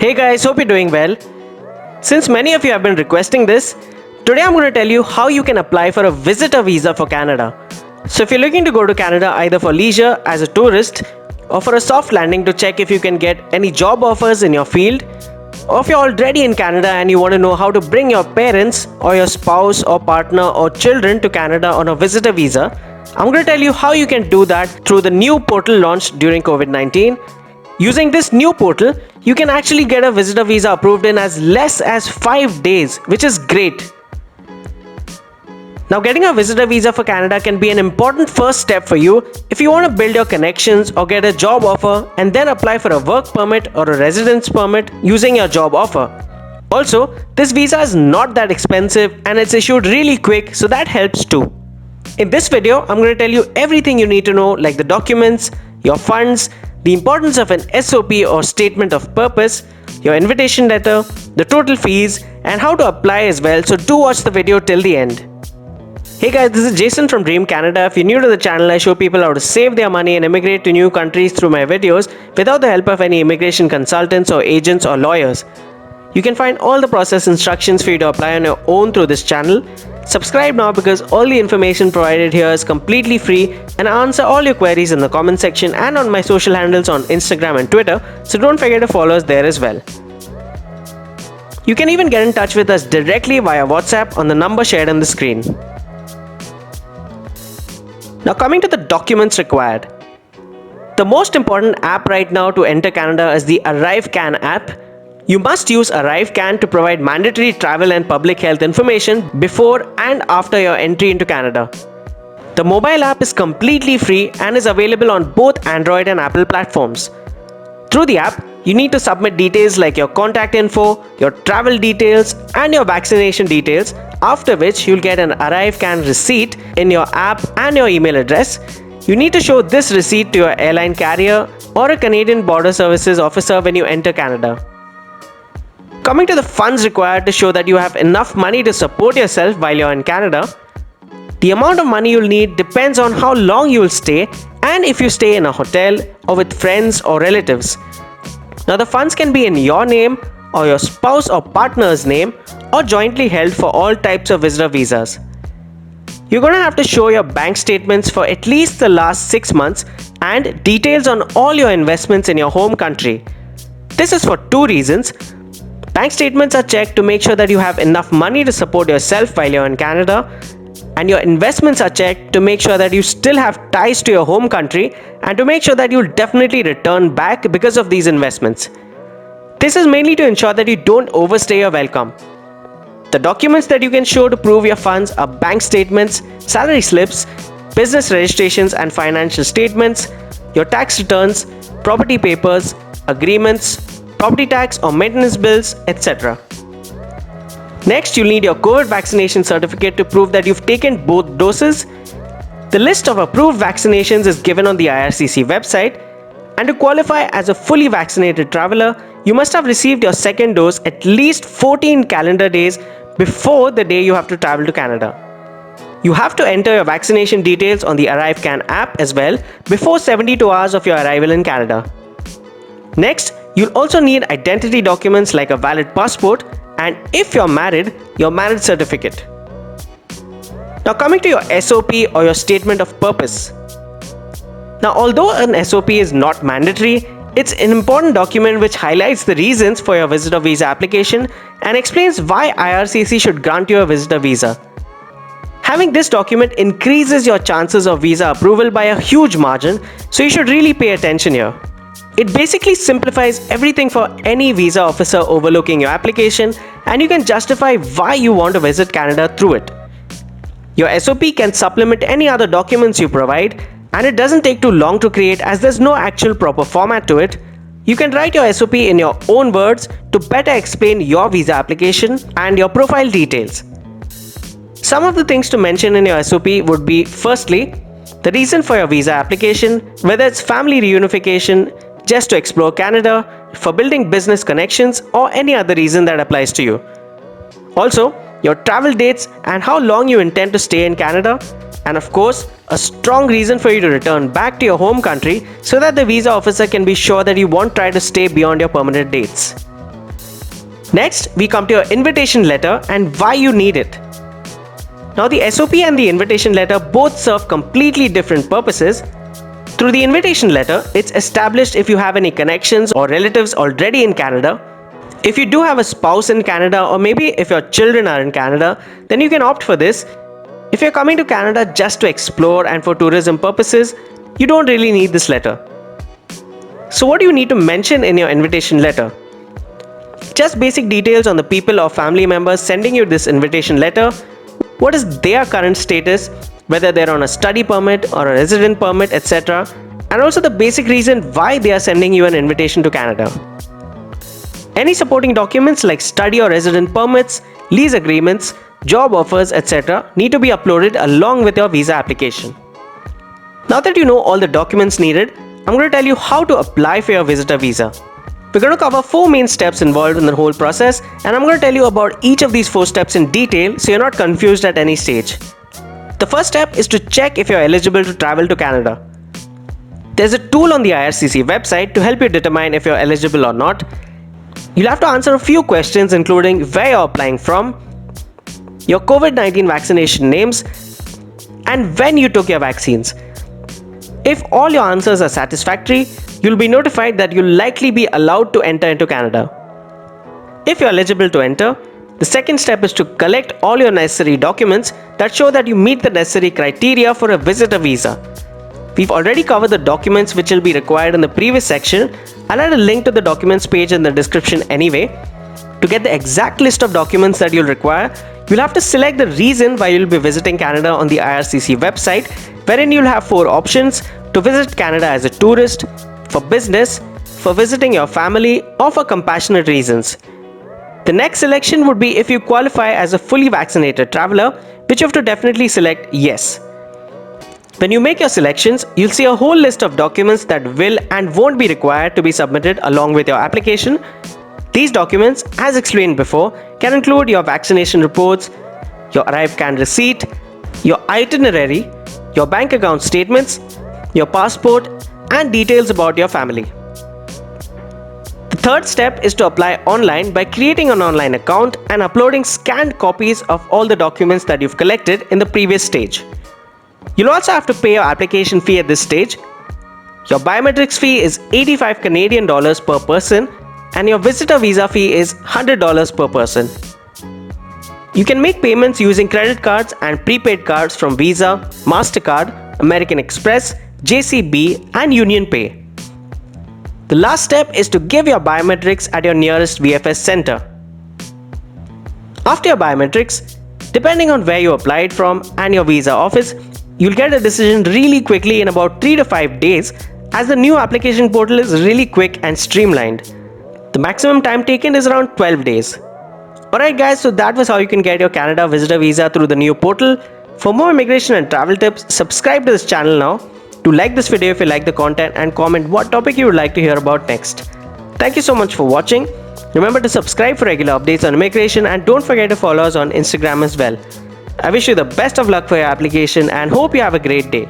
Hey guys, hope you're doing well. Since many of you have been requesting this, today I'm going to tell you how you can apply for a visitor visa for Canada. So if you're looking to go to Canada either for leisure as a tourist or for a soft landing to check if you can get any job offers in your field, or if you're already in Canada and you want to know how to bring your parents or your spouse or partner or children to Canada on a visitor visa, I'm going to tell you how you can do that through the new portal launched during COVID-19. Using this new portal, you can actually get a visitor visa approved in as less as 5 days, which is great. Now, getting a visitor visa for Canada can be an important first step for you if you want to build your connections or get a job offer and then apply for a work permit or a residence permit using your job offer. Also, this visa is not that expensive and it's issued really quick, so that helps too. In this video, I'm going to tell you everything you need to know, like the documents, your funds, the importance of an SOP or statement of purpose, your invitation letter, the total fees, and how to apply as well, so do watch the video till the end. Hey guys, this is Jason from Dream Canada. If you're new to the channel, I show people how to save their money and immigrate to new countries through my videos without the help of any immigration consultants or agents or lawyers. You can find all the process instructions for you to apply on your own through this channel. Subscribe now because all the information provided here is completely free and I answer all your queries in the comment section and on my social handles on Instagram and Twitter, so don't forget to follow us there as well. You can even get in touch with us directly via WhatsApp on the number shared on the screen. Now coming to the documents required. The most important app right now to enter Canada is the ArriveCAN app. You must use ArriveCAN to provide mandatory travel and public health information before and after your entry into Canada. The mobile app is completely free and is available on both Android and Apple platforms. Through the app, you need to submit details like your contact info, your travel details, and your vaccination details, after which you'll get an ArriveCAN receipt in your app and your email address. You need to show this receipt to your airline carrier or a Canadian Border Services officer when you enter Canada. Coming to the funds required to show that you have enough money to support yourself while you're in Canada, the amount of money you'll need depends on how long you will stay and if you stay in a hotel or with friends or relatives. Now the funds can be in your name or your spouse or partner's name or jointly held for all types of visitor visas. You're going to have to show your bank statements for at least the last 6 months and details on all your investments in your home country. This is for two reasons. Bank statements are checked to make sure that you have enough money to support yourself while you're in Canada, and your investments are checked to make sure that you still have ties to your home country and to make sure that you'll definitely return back because of these investments. This is mainly to ensure that you don't overstay your welcome. The documents that you can show to prove your funds are bank statements, salary slips, business registrations and financial statements, your tax returns, property papers, agreements, property tax or maintenance bills, etc. Next, you'll need your COVID vaccination certificate to prove that you've taken both doses. The list of approved vaccinations is given on the IRCC website, and to qualify as a fully vaccinated traveler, you must have received your second dose at least 14 calendar days before the day you have to travel to Canada. You have to enter your vaccination details on the ArriveCAN app as well before 72 hours of your arrival in Canada. Next, you'll also need identity documents like a valid passport and if you're married, your marriage certificate. Now coming to your SOP or your statement of purpose. Now although an SOP is not mandatory, it's an important document which highlights the reasons for your visitor visa application and explains why IRCC should grant you a visitor visa. Having this document increases your chances of visa approval by a huge margin, so you should really pay attention here. It basically simplifies everything for any visa officer overlooking your application, and you can justify why you want to visit Canada through it. Your SOP can supplement any other documents you provide, and it doesn't take too long to create as there's no actual proper format to it. You can write your SOP in your own words to better explain your visa application and your profile details. Some of the things to mention in your SOP would be, firstly, the reason for your visa application, whether it's family reunification, just to explore Canada, for building business connections, or any other reason that applies to you. Also, your travel dates and how long you intend to stay in Canada, and of course, a strong reason for you to return back to your home country so that the visa officer can be sure that you won't try to stay beyond your permanent dates. Next, we come to your invitation letter and why you need it. Now, the SOP and the invitation letter both serve completely different purposes. Through the invitation letter, it's established if you have any connections or relatives already in Canada. If you do have a spouse in Canada, or maybe if your children are in Canada, then you can opt for this. If you're coming to Canada just to explore and for tourism purposes, you don't really need this letter. So what do you need to mention in your invitation letter? Just basic details on the people or family members sending you this invitation letter. What is their current status, whether they're on a study permit or a resident permit, etc. And also the basic reason why they are sending you an invitation to Canada. Any supporting documents like study or resident permits, lease agreements, job offers, etc. need to be uploaded along with your visa application. Now that you know all the documents needed, I'm going to tell you how to apply for your visitor visa. We're going to cover 4 main steps involved in the whole process, and I'm going to tell you about each of these 4 steps in detail so you're not confused at any stage. The first step is to check if you're eligible to travel to Canada. There's a tool on the IRCC website to help you determine if you're eligible or not. You'll have to answer a few questions including where you're applying from, your COVID-19 vaccination names, and when you took your vaccines. If all your answers are satisfactory, you'll be notified that you'll likely be allowed to enter into Canada. If you're eligible to enter, the second step is to collect all your necessary documents that show that you meet the necessary criteria for a visitor visa. We've already covered the documents which will be required in the previous section. I'll add a link to the documents page in the description anyway. To get the exact list of documents that you'll require, you'll have to select the reason why you'll be visiting Canada on the IRCC website, wherein you'll have 4 options: to visit Canada as a tourist, for business, for visiting your family, or for compassionate reasons. The next selection would be if you qualify as a fully vaccinated traveler, which you have to definitely select yes. When you make your selections, you'll see a whole list of documents that will and won't be required to be submitted along with your application. These documents, as explained before, can include your vaccination reports, your ArriveCAN receipt, your itinerary, your bank account statements, your passport, and details about your family. The third step is to apply online by creating an online account and uploading scanned copies of all the documents that you've collected in the previous stage. You'll also have to pay your application fee at this stage. Your biometrics fee is 85 Canadian dollars per person, and your visitor visa fee is $100 per person. You can make payments using credit cards and prepaid cards from Visa, MasterCard, American Express, JCB, and Union Pay. The last step is to give your biometrics at your nearest VFS center. After your biometrics, depending on where you applied from and your visa office, you'll get a decision really quickly in about 3 to 5 days, as the new application portal is really quick and streamlined. The maximum time taken is around 12 days. Alright guys, so that was how you can get your Canada visitor visa through the new portal. For more immigration and travel tips, subscribe to this channel now. Do like this video if you like the content and comment what topic you would like to hear about next. Thank you so much for watching. Remember to subscribe for regular updates on immigration and don't forget to follow us on Instagram as well. I wish you the best of luck for your application and hope you have a great day.